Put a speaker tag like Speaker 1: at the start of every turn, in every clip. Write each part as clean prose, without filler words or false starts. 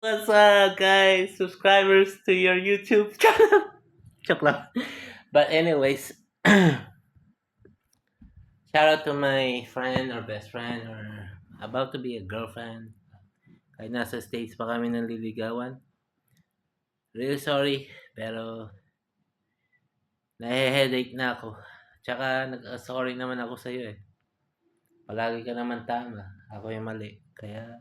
Speaker 1: What's up, guys? Subscribers to your YouTube channel. Joke lang. But anyways, shout out to my friend or best friend or about to be a girlfriend. Kahit nasa States pa kami ng liligawan. Really sorry, pero nahe-headache na ako. Tsaka nag-sorry naman ako sa'yo eh. Palagi ka naman tama. Ako yung mali. Kaya,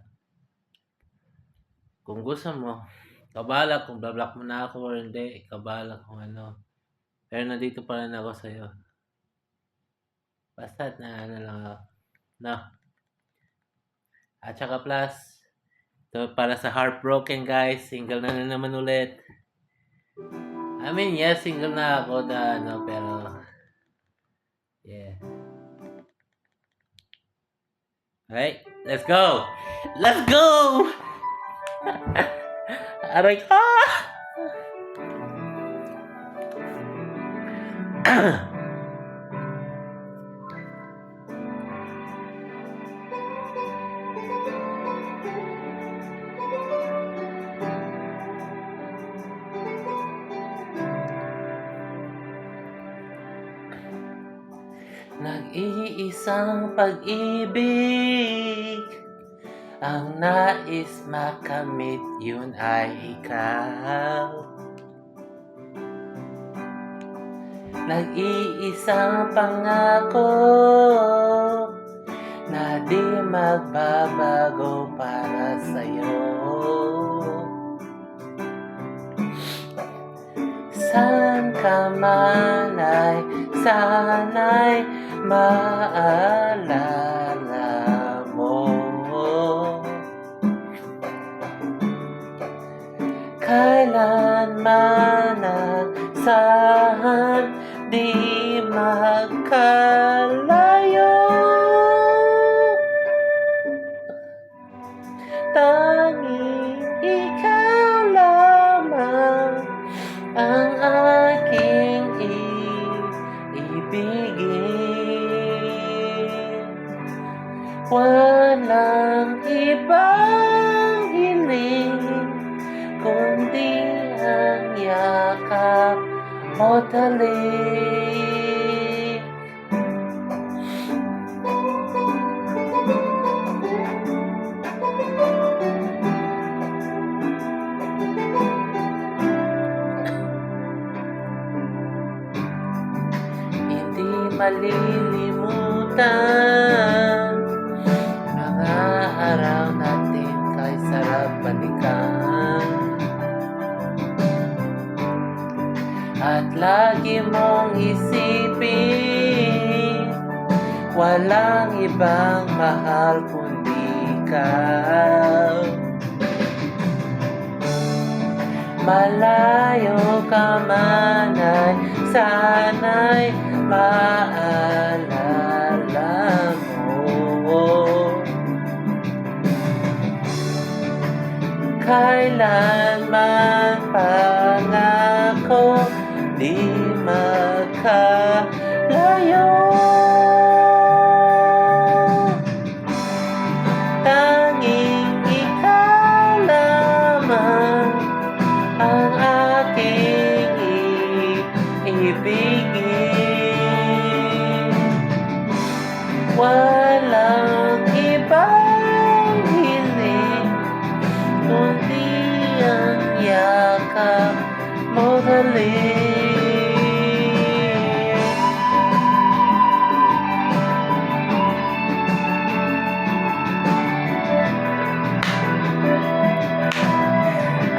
Speaker 1: kung gusto mo, kabala kung bablock mo na ako or hindi. Kabala kung ano. Pero nandito pa rin ako sa'yo. Basta na ano lang ako. No. At saka plus, to para sa heartbroken guys, single na naman ulit. I mean, yes, single na ako pero yeah. Alright, let's go! Let's go! Aray ka! Nag-iisang pag-ibig ang nais makamit, yun ay ikaw. Nag-iisang pangako na di magbabago para sa'yo. Saan ka man ay sana'y maalala mo. Kailanman asahan di magkalayo. Tanging ikaw lamang ang aking ibigin. Walang ibang hiling kundi ang yakap mo talik. Hindi malilimutan mga araw natin kay sarap balikan. At lagi mong isipin, walang ibang mahal kundi ikaw. Malayo ka man ay sana'y maalala mo. Kailanman pangako di magkalayo. Tanging ikaw lamang ang aking ibigin. Walang ibang hiling kundi ang yakap mo dali.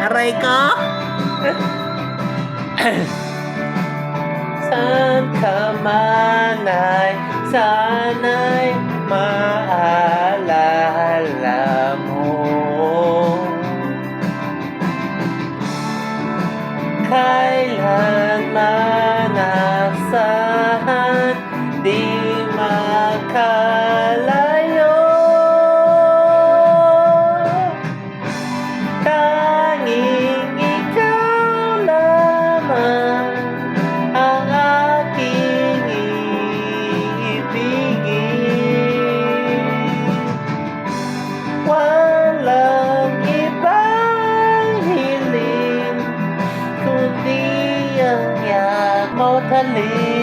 Speaker 1: Aray ko! Saan ka man ay sana'y maalala mo. Kailanman asahan di magkalayo. Tanging ikaw lamang ang aking ibigin. mahalin.